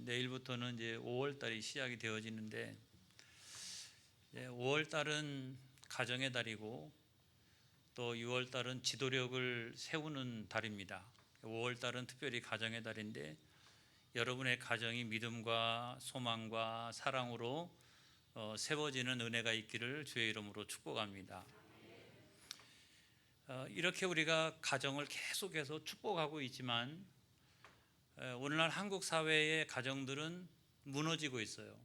내일부터는 이제 5월 달이 시작이 되어지는데 5월 달은 가정의 달이고 또 6월 달은 지도력을 세우는 달입니다. 5월 달은 특별히 가정의 달인데 여러분의 가정이 믿음과 소망과 사랑으로 세워지는 은혜가 있기를 주의 이름으로 축복합니다. 이렇게 우리가 가정을 계속해서 축복하고 있지만 오늘날 한국 사회의 가정들은 무너지고 있어요.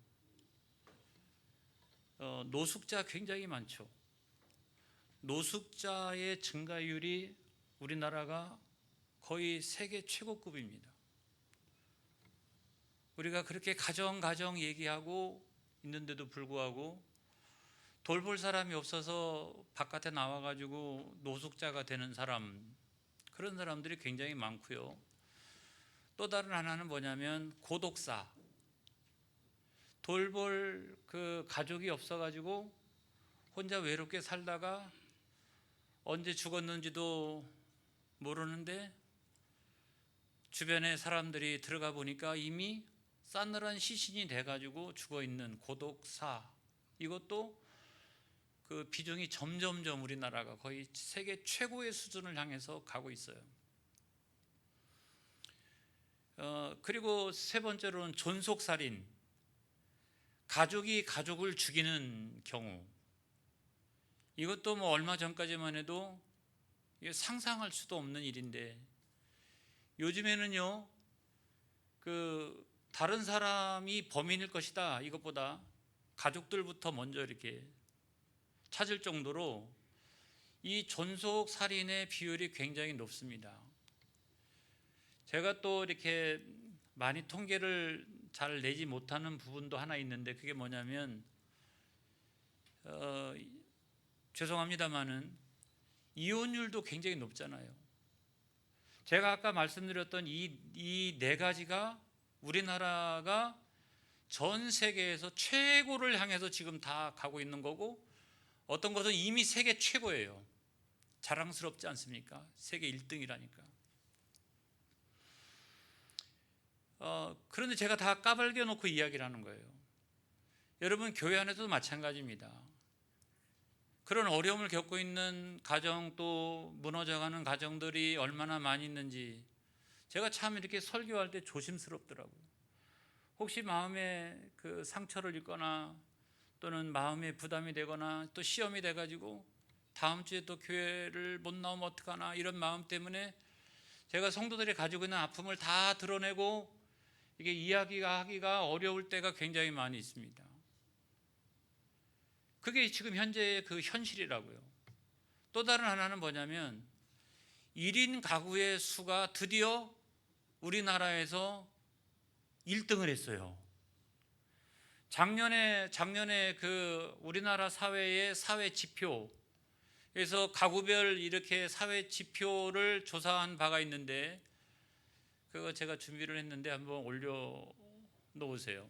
노숙자 굉장히 많죠. 노숙자의 증가율이 우리나라가 거의 세계 최고급입니다. 우리가 그렇게 가정 얘기하고 있는데도 불구하고 돌볼 사람이 없어서 바깥에 나와가지고 노숙자가 되는 사람, 그런 사람들이 굉장히 많고요. 또 다른 하나는 뭐냐면 고독사. 돌볼 그 가족이 없어가지고 혼자 외롭게 살다가 언제 죽었는지도 모르는데 주변에 사람들이 들어가 보니까 이미 싸늘한 시신이 돼가지고 죽어있는 고독사. 이것도 그 비중이 점점점 우리나라가 거의 세계 최고의 수준을 향해서 가고 있어요. 그리고 세 번째로는 존속살인. 가족이 가족을 죽이는 경우. 이것도 뭐 얼마 전까지만 해도 상상할 수도 없는 일인데 요즘에는요, 그 다른 사람이 범인일 것이다 이것보다 가족들부터 먼저 이렇게 찾을 정도로 이 존속 살인의 비율이 굉장히 높습니다. 제가 또 이렇게 많이 통계를 잘 내지 못하는 부분도 하나 있는데 그게 뭐냐면 죄송합니다만은 이혼율도 굉장히 높잖아요. 제가 아까 말씀드렸던 이 네 가지가 우리나라가 전 세계에서 최고를 향해서 지금 다 가고 있는 거고 어떤 것은 이미 세계 최고예요. 자랑스럽지 않습니까? 세계 1등이라니까. 그런데 제가 다 까발겨 놓고 이야기를 하는 거예요. 여러분, 교회 안에서도 마찬가지입니다. 그런 어려움을 겪고 있는 가정, 또 무너져가는 가정들이 얼마나 많이 있는지 제가 참 이렇게 설교할 때 조심스럽더라고요. 혹시 마음에 그 상처를 입거나 또는 마음에 부담이 되거나 또 시험이 돼가지고 다음 주에 또 교회를 못 나오면 어떡하나 이런 마음 때문에 제가 성도들이 가지고 있는 아픔을 다 드러내고 이게 이야기하기가 어려울 때가 굉장히 많이 있습니다. 그게 지금 현재의 그 현실이라고요. 또 다른 하나는 뭐냐면 1인 가구의 수가 드디어 우리나라에서 1등을 했어요. 작년에 그 우리나라 사회의 사회 지표에서 가구별 이렇게 사회 지표를 조사한 바가 있는데 그거 제가 준비를 했는데 한번 올려 놓으세요.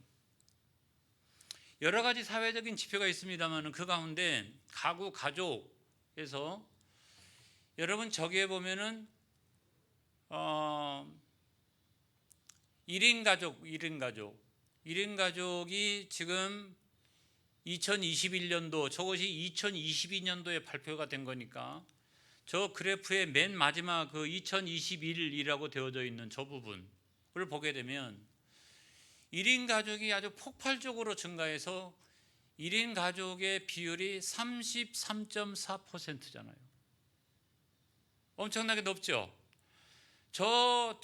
여러 가지 사회적인 지표가 있습니다만 그 가운데 가족에서 여러분 저기에 보면은 1인 가족이 지금 2021년도 저것이 2022년도에 발표가 된 거니까 저 그래프의 맨 마지막 그 2021이라고 되어져 있는 저 부분을 보게 되면 1인 가족이 아주 폭발적으로 증가해서 1인 가족의 비율이 33.4%잖아요. 엄청나게 높죠? 저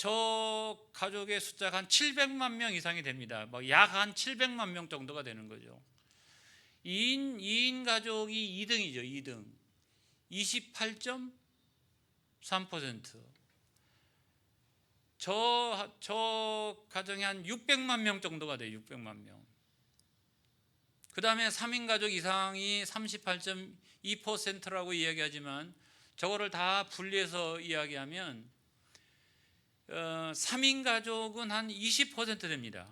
가족의 숫자가 한 700만 명 이상이 됩니다. 약 한 700만 명 정도가 되는 거죠. 2인 가족이 2등이죠. 2등. 28.3%. 저 가정이 한 600만 명 정도가 돼요. 600만 명. 그 다음에 3인 가족 이상이 38.2%라고 이야기하지만 저거를 다 분리해서 이야기하면 3인 가족은 한 20% 됩니다.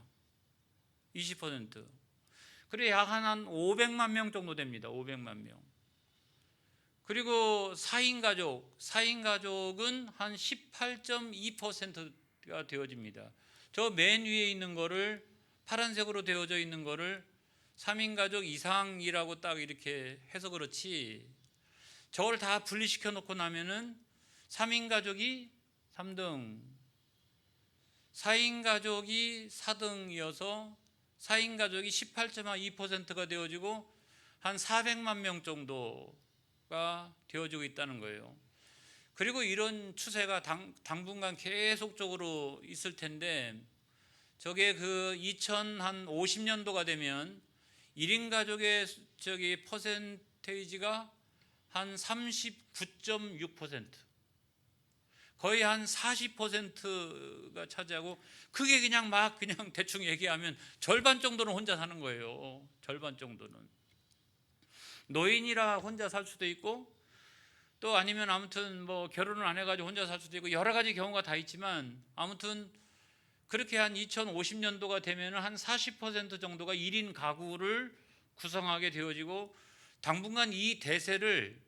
20%. 그리고 약 한 500만 명 정도 됩니다. 500만 명. 그리고 4인 가족은 한 18.2%가 되어집니다. 저 맨 위에 있는 거를 파란색으로 되어져 있는 거를 3인 가족 이상이라고 딱 이렇게 해서 그렇지, 저걸 다 분리시켜 놓고 나면은 3인 가족이 3등, 4인 가족이 4등이어서 4인 가족이 18.2%가 되어지고 한 400만 명 정도가 되어지고 있다는 거예요. 그리고 이런 추세가 당분간 계속적으로 있을 텐데, 저게 그 2050년도가 되면 1인 가족의 퍼센테이지가 한 39.6%, 거의 한 40%가 차지하고, 그게 그냥 대충 얘기하면 절반 정도는 혼자 사는 거예요. 절반 정도는 노인이라 혼자 살 수도 있고, 또 아니면 아무튼 뭐 결혼을 안 해가지고 혼자 살 수도 있고, 여러 가지 경우가 다 있지만, 아무튼 그렇게 한 2050년도가 되면 한 40% 정도가 1인 가구를 구성하게 되어지고, 당분간 이 대세를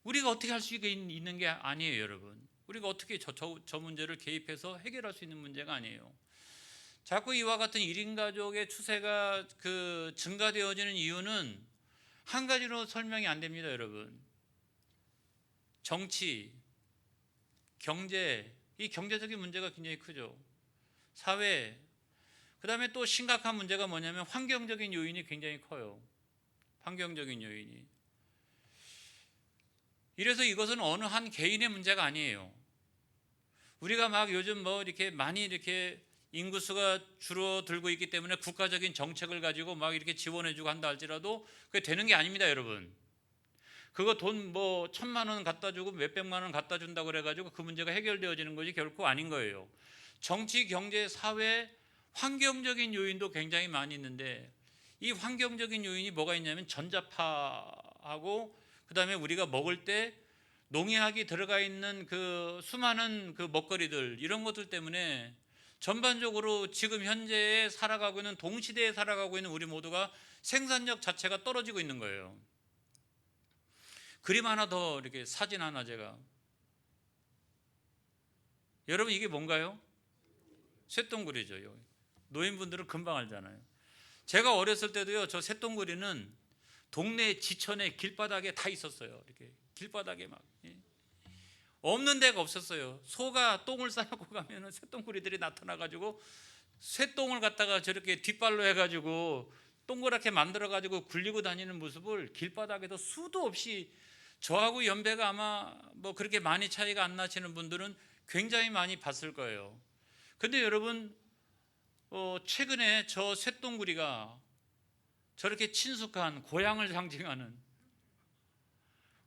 우리가 어떻게 할 수 있는 게 아니에요, 여러분. 우리가 어떻게 저 문제를 개입해서 해결할 수 있는 문제가 아니에요. 자꾸 이와 같은 1인 가족의 추세가 증가되어지는 이유는 한 가지로 설명이 안 됩니다, 여러분. 정치, 경제, 이 경제적인 문제가 굉장히 크죠. 사회, 그 다음에 또 심각한 문제가 뭐냐면 환경적인 요인이 굉장히 커요. 환경적인 요인이. 이래서 이것은 어느 한 개인의 문제가 아니에요. 우리가 막 요즘 뭐 이렇게 많이 이렇게 인구수가 줄어들고 있기 때문에 국가적인 정책을 가지고 막 이렇게 지원해주고 한다 할지라도 그게 되는 게 아닙니다, 여러분. 그거 돈 뭐 1,000만 원 갖다 주고 몇백만 원 갖다 준다고 그래가지고 그 문제가 해결되어지는 것이 결코 아닌 거예요. 정치, 경제, 사회, 환경적인 요인도 굉장히 많이 있는데, 이 환경적인 요인이 뭐가 있냐면 전자파하고, 그 다음에 우리가 먹을 때 농약이 들어가 있는 그 수많은 그 먹거리들, 이런 것들 때문에 전반적으로 지금 현재에 살아가고 있는, 동시대에 살아가고 있는 우리 모두가 생산력 자체가 떨어지고 있는 거예요. 그림 하나 더, 이렇게 사진 하나 제가, 여러분 이게 뭔가요? 쇳덩구리죠. 노인분들은 금방 알잖아요. 제가 어렸을 때도요, 저 쇳덩구리는 동네 지천의 길바닥에 다 있었어요. 이렇게 길바닥에 막, 없는 데가 없었어요. 소가 똥을 싸놓고 가면은 쇳덩구리들이 나타나가지고 쇳똥을 갖다가 저렇게 뒷발로 해가지고 동그랗게 만들어가지고 굴리고 다니는 모습을 길바닥에도 수도 없이, 저하고 연배가 아마 뭐 그렇게 많이 차이가 안 나시는 분들은 굉장히 많이 봤을 거예요. 근데 여러분, 최근에 저 쇳덩구리가 저렇게 친숙한 고향을 상징하는,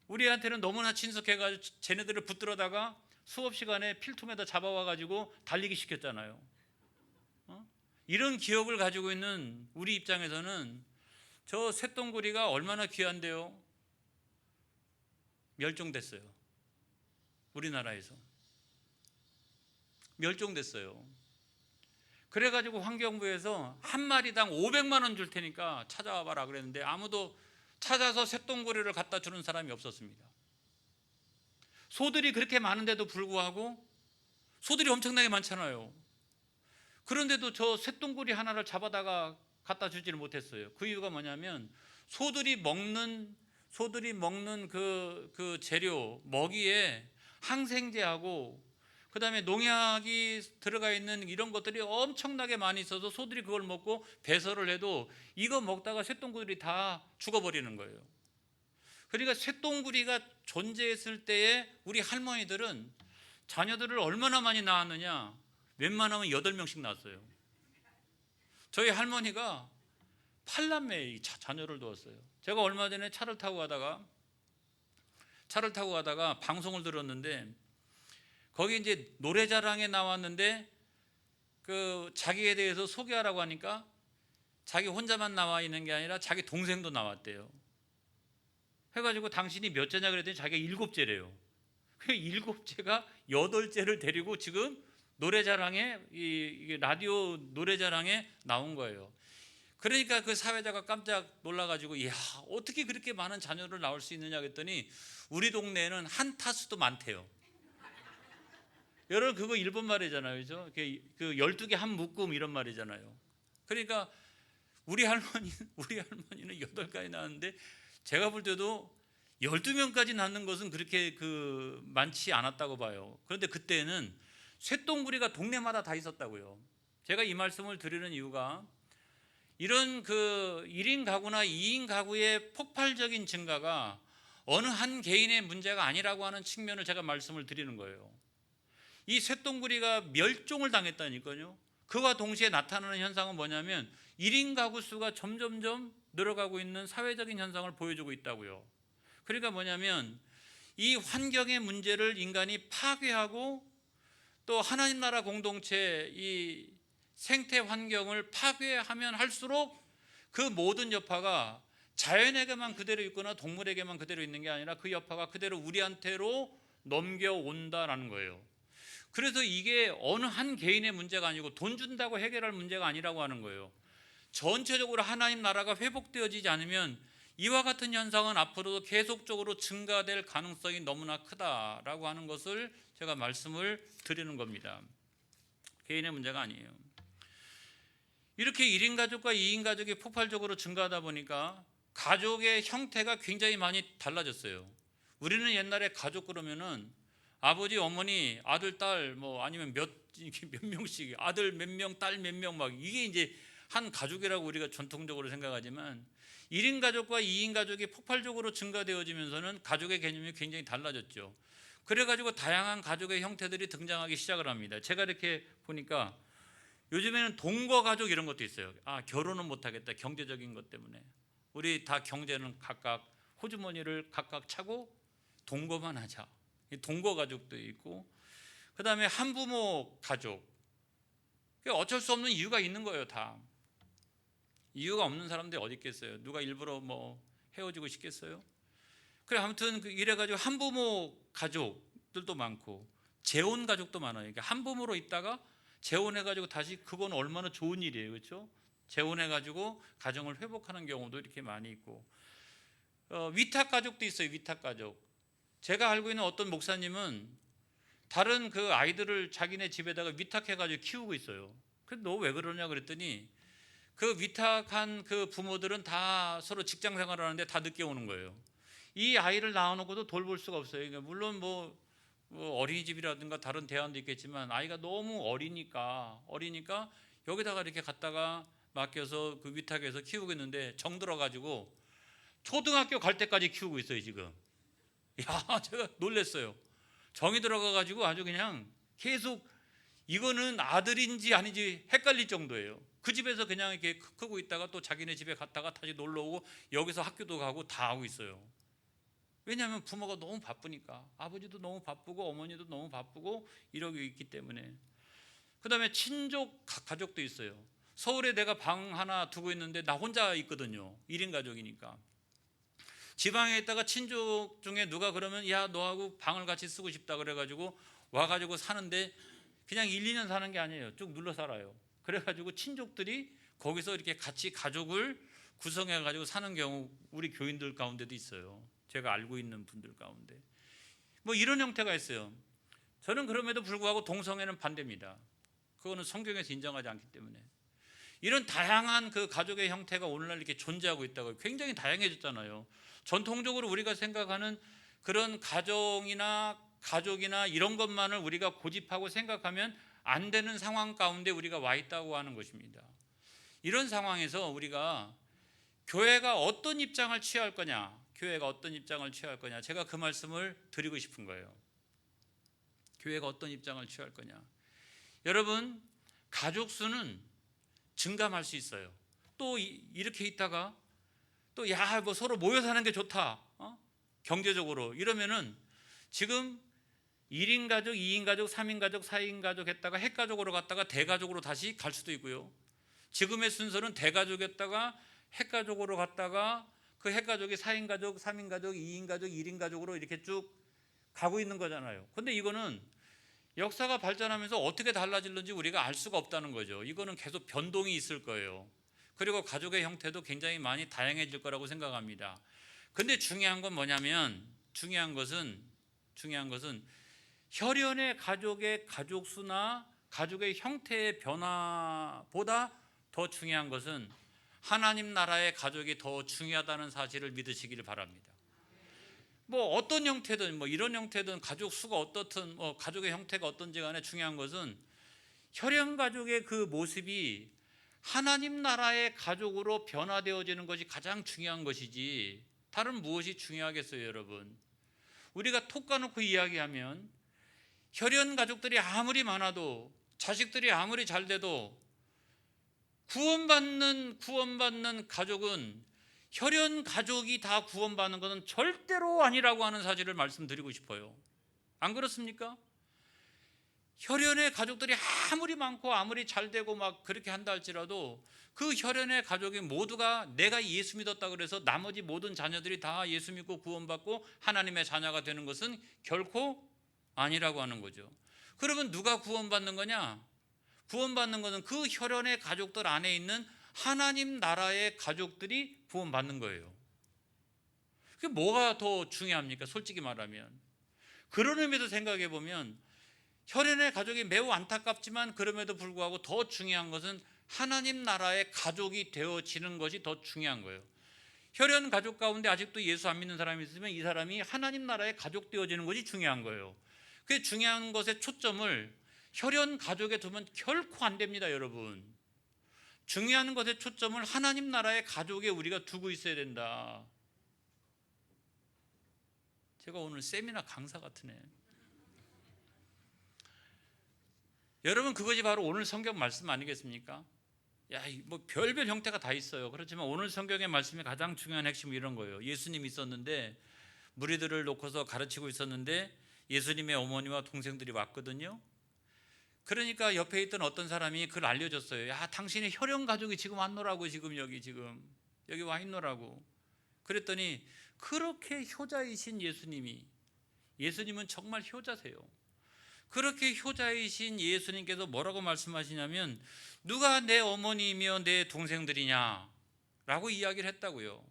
우리한테는 너무나 친숙해가지고 쟤네들을 붙들어다가 수업 시간에 필통에다 잡아와가지고 달리기 시켰잖아요. 이런 기억을 가지고 있는 우리 입장에서는 저 쇳덩구리가 얼마나 귀한데요. 멸종됐어요. 우리나라에서 멸종됐어요. 그래가지고 환경부에서 한 마리당 500만 원 줄 테니까 찾아와 봐라 그랬는데, 아무도 찾아서 쇳덩구리를 갖다 주는 사람이 없었습니다. 소들이 그렇게 많은데도 불구하고, 소들이 엄청나게 많잖아요. 그런데도 저 쇳덩구리 하나를 잡아다가 갖다 주지를 못했어요. 그 이유가 뭐냐면, 소들이 먹는 그 재료, 먹이에 항생제하고 그 다음에 농약이 들어가 있는 이런 것들이 엄청나게 많이 있어서 소들이 그걸 먹고 배설을 해도 이거 먹다가 쇳덩구리들이 다 죽어버리는 거예요. 그러니까 쇳덩구리가 존재했을 때에 우리 할머니들은 자녀들을 얼마나 많이 낳았느냐, 웬만하면 8명씩 낳았어요. 저희 할머니가 8남매의 자녀를 두었어요. 제가 얼마 전에 차를 타고 가다가 방송을 들었는데, 거기 이제 노래자랑에 나왔는데 그 자기에 대해서 소개하라고 하니까 자기 혼자만 나와 있는 게 아니라 자기 동생도 나왔대요. 해가지고 당신이 몇째냐 그랬더니 자기가 7째래요. 그 7째가 8째를 데리고 지금 노래자랑에, 이 라디오 노래자랑에 나온 거예요. 그러니까 그 사회자가 깜짝 놀라가지고, 이야, 어떻게 그렇게 많은 자녀를 낳을 수 있느냐 그랬더니 우리 동네에는 한 타수도 많대요. 여러분 그거 일본 말이잖아요. 그죠? 그 12개 한 묶음 이런 말이잖아요. 그러니까 우리 할머니는 8가지 낳았는데 제가 볼 때도 12명까지 낳는 것은 그렇게 많지 않았다고 봐요. 그런데 그때는 쇳덩구리가 동네마다 다 있었다고요. 제가 이 말씀을 드리는 이유가 이런 1인 가구나 2인 가구의 폭발적인 증가가 어느 한 개인의 문제가 아니라고 하는 측면을 제가 말씀을 드리는 거예요. 이 쇳덩구리가 멸종을 당했다니까요. 그와 동시에 나타나는 현상은 뭐냐면 1인 가구 수가 점점점 늘어가고 있는 사회적인 현상을 보여주고 있다고요. 그러니까 뭐냐면 이 환경의 문제를 인간이 파괴하고 또 하나님 나라 공동체 이 생태 환경을 파괴하면 할수록 그 모든 여파가 자연에게만 그대로 있거나 동물에게만 그대로 있는 게 아니라 그 여파가 그대로 우리한테로 넘겨온다라는 거예요. 그래서 이게 어느 한 개인의 문제가 아니고 돈 준다고 해결할 문제가 아니라고 하는 거예요. 전체적으로 하나님 나라가 회복되어지지 않으면 이와 같은 현상은 앞으로도 계속적으로 증가될 가능성이 너무나 크다라고 하는 것을 제가 말씀을 드리는 겁니다. 개인의 문제가 아니에요. 이렇게 1인 가족과 2인 가족이 폭발적으로 증가하다 보니까 가족의 형태가 굉장히 많이 달라졌어요. 우리는 옛날에 가족 그러면은 아버지, 어머니, 아들, 딸 아니면 몇 명씩 아들 몇 명, 딸 몇 명 막 이게 이제 한 가족이라고 우리가 전통적으로 생각하지만 1인 가족과 2인 가족이 폭발적으로 증가되어지면서는 가족의 개념이 굉장히 달라졌죠. 그래가지고 다양한 가족의 형태들이 등장하기 시작을 합니다. 제가 이렇게 보니까 요즘에는 동거 가족 이런 것도 있어요. 결혼은 못하겠다, 경제적인 것 때문에 우리 다 경제는 각각 호주머니를 각각 차고 동거만 하자. 동거 가족도 있고, 그 다음에 한부모 가족. 어쩔 수 없는 이유가 있는 거예요. 다 이유가 없는 사람들이 어디 있겠어요. 누가 일부러 헤어지고 싶겠어요? 그래 아무튼 이래가지고 한부모 가족들도 많고 재혼 가족도 많아요. 그러니까 한부모로 있다가 재혼해가지고 다시, 그건 얼마나 좋은 일이에요, 그렇죠? 재혼해가지고 가정을 회복하는 경우도 이렇게 많이 있고, 위탁 가족도 있어요. 위탁 가족. 제가 알고 있는 어떤 목사님은 다른 아이들을 자기네 집에다가 위탁해가지고 키우고 있어요. 그래서 너 왜 그러냐 그랬더니 그 위탁한 부모들은 다 서로 직장 생활을 하는데 다 늦게 오는 거예요. 이 아이를 낳아놓고도 돌볼 수가 없어요. 그러니까 물론 어린이집이라든가 다른 대안도 있겠지만 아이가 너무 어리니까 여기다가 이렇게 갖다가 맡겨서 위탁해서 키우고 있는데 정 들어가지고 초등학교 갈 때까지 키우고 있어요 지금. 제가 놀랐어요. 정이 들어가가지고 아주 그냥 계속 이거는 아들인지 아닌지 헷갈릴 정도예요. 그 집에서 그냥 이렇게 크고 있다가 또 자기네 집에 갔다가 다시 놀러 오고 여기서 학교도 가고 다 하고 있어요. 왜냐하면 부모가 너무 바쁘니까. 아버지도 너무 바쁘고 어머니도 너무 바쁘고 이러고 있기 때문에. 그 다음에 친족 가족도 있어요. 서울에 내가 방 하나 두고 있는데 나 혼자 있거든요. 1인 가족이니까. 지방에 있다가 친족 중에 누가 그러면 야 너하고 방을 같이 쓰고 싶다 그래가지고 와가지고 사는데 그냥 1, 2년 사는 게 아니에요. 쭉 눌러 살아요. 그래가지고 친족들이 거기서 이렇게 같이 가족을 구성해가지고 사는 경우 우리 교인들 가운데도 있어요. 제가 알고 있는 분들 가운데 이런 형태가 있어요. 저는 그럼에도 불구하고 동성애는 반대입니다. 그거는 성경에서 인정하지 않기 때문에. 이런 다양한 가족의 형태가 오늘날 이렇게 존재하고 있다고. 굉장히 다양해졌잖아요. 전통적으로 우리가 생각하는 그런 가정이나 가족이나 이런 것만을 우리가 고집하고 생각하면 안 되는 상황 가운데 우리가 와 있다고 하는 것입니다. 이런 상황에서 우리가 교회가 어떤 입장을 취할 거냐, 제가 그 말씀을 드리고 싶은 거예요. 교회가 어떤 입장을 취할 거냐. 여러분, 가족 수는 증감할 수 있어요. 또 이렇게 있다가 또 서로 모여 사는 게 좋다, 경제적으로 이러면은 지금 1인 가족, 2인 가족, 3인 가족, 4인 가족 했다가 핵가족으로 갔다가 대가족으로 다시 갈 수도 있고요. 지금의 순서는 대가족이었다가 핵가족으로 갔다가 그 핵가족이 4인 가족, 3인 가족, 2인 가족, 1인 가족으로 이렇게 쭉 가고 있는 거잖아요. 근데 이거는 역사가 발전하면서 어떻게 달라질는지 우리가 알 수가 없다는 거죠. 이거는 계속 변동이 있을 거예요. 그리고 가족의 형태도 굉장히 많이 다양해질 거라고 생각합니다. 근데 중요한 건 뭐냐면 중요한 것은 혈연의 가족의 가족 수나 가족의 형태의 변화보다 더 중요한 것은 하나님 나라의 가족이 더 중요하다는 사실을 믿으시기를 바랍니다. 뭐 어떤 형태든 뭐 이런 형태든 가족 수가 어떻든 가족의 형태가 어떤지 간에 중요한 것은 혈연 가족의 그 모습이 하나님 나라의 가족으로 변화되어지는 것이 가장 중요한 것이지 다른 무엇이 중요하겠어요, 여러분? 우리가 톡 까놓고 이야기하면 혈연 가족들이 아무리 많아도 자식들이 아무리 잘 돼도 구원받는 가족은 혈연 가족이 다 구원받는 것은 절대로 아니라고 하는 사실을 말씀드리고 싶어요. 안 그렇습니까? 혈연의 가족들이 아무리 많고 아무리 잘 되고 막 그렇게 한다 할지라도 그 혈연의 가족이 모두가 내가 예수 믿었다 그래서 나머지 모든 자녀들이 다 예수 믿고 구원받고 하나님의 자녀가 되는 것은 결코 아니라고 하는 거죠. 그러면 누가 구원받는 거냐? 구원받는 것은 그 혈연의 가족들 안에 있는 하나님 나라의 가족들이 구원받는 거예요. 그게 뭐가 더 중요합니까? 솔직히 말하면. 그런 의미에서 생각해 보면 혈연의 가족이 매우 안타깝지만 그럼에도 불구하고 더 중요한 것은 하나님 나라의 가족이 되어지는 것이 더 중요한 거예요. 혈연 가족 가운데 아직도 예수 안 믿는 사람이 있으면 이 사람이 하나님 나라의 가족 되어지는 것이 중요한 거예요. 그 중요한 것의 초점을 혈연 가족에 두면 결코 안 됩니다, 여러분. 중요한 것의 초점을 하나님 나라의 가족에 우리가 두고 있어야 된다. 제가 오늘 세미나 강사 같으네. 여러분, 그것이 바로 오늘 성경 말씀 아니겠습니까? 뭐 별별 형태가 다 있어요. 그렇지만 오늘 성경의 말씀이 가장 중요한 핵심은 이런 거예요. 예수님이 있었는데 무리들을 놓고서 가르치고 있었는데 예수님의 어머니와 동생들이 왔거든요. 그러니까 옆에 있던 어떤 사람이 그걸 알려줬어요. 야, 당신의 혈연 가족이 지금 왔노라고, 지금 여기 와 있노라고. 그랬더니 그렇게 효자이신 예수님은 정말 효자세요. 그렇게 효자이신 예수님께서 뭐라고 말씀하시냐면 누가 내 어머니이며 내 동생들이냐 라고 이야기를 했다고요.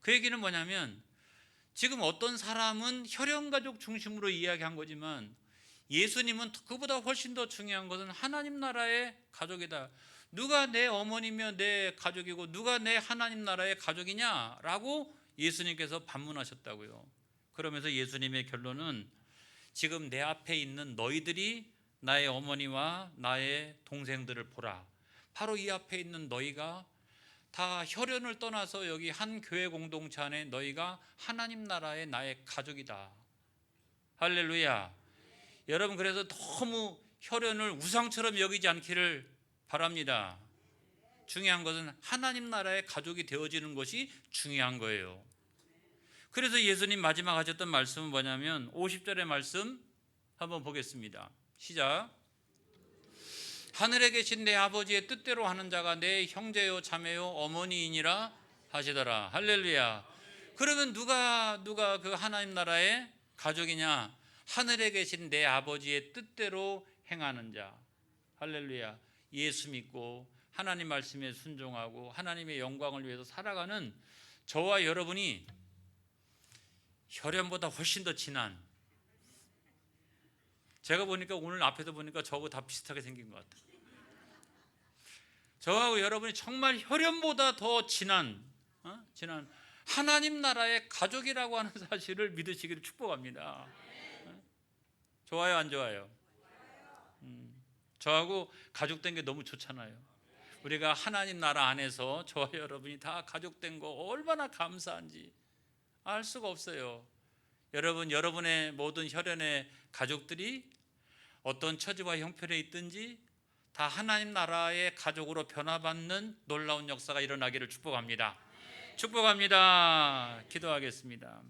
그 얘기는 뭐냐면 지금 어떤 사람은 혈연가족 중심으로 이야기한 거지만 예수님은 그보다 훨씬 더 중요한 것은 하나님 나라의 가족이다. 누가 내 어머니며 내 가족이고 누가 내 하나님 나라의 가족이냐라고 예수님께서 반문하셨다고요. 그러면서 예수님의 결론은 지금 내 앞에 있는 너희들이 나의 어머니와 나의 동생들을 보라. 바로 이 앞에 있는 너희가 다 혈연을 떠나서 여기 한 교회 공동체 안에 너희가 하나님 나라의 나의 가족이다. 할렐루야. 여러분, 그래서 너무 혈연을 우상처럼 여기지 않기를 바랍니다. 중요한 것은 하나님 나라의 가족이 되어지는 것이 중요한 거예요. 그래서 예수님 마지막 하셨던 말씀은 뭐냐면 50절의 말씀 한번 보겠습니다. 시작. 하늘에 계신 내 아버지의 뜻대로 하는 자가 내 형제요 자매요 어머니이니라 하시더라. 할렐루야. 그러면 누가 그 하나님 나라의 가족이냐? 하늘에 계신 내 아버지의 뜻대로 행하는 자. 할렐루야. 예수 믿고 하나님 말씀에 순종하고 하나님의 영광을 위해서 살아가는 저와 여러분이 혈연보다 훨씬 더 진한, 제가 보니까 오늘 앞에서 보니까 저하고 다 비슷하게 생긴 것 같아요. 저하고 여러분이 정말 혈연보다 더 진한 하나님 나라의 가족이라고 하는 사실을 믿으시기를 축복합니다. 좋아요, 안 좋아요? 저하고 가족된 게 너무 좋잖아요. 우리가 하나님 나라 안에서 저와 여러분이 다 가족된 거 얼마나 감사한지 알 수가 없어요. 여러분의 모든 혈연의 가족들이 어떤 처지와 형편에 있든지 다 하나님 나라의 가족으로 변화받는 놀라운 역사가 일어나기를 축복합니다. 축복합니다. 기도하겠습니다.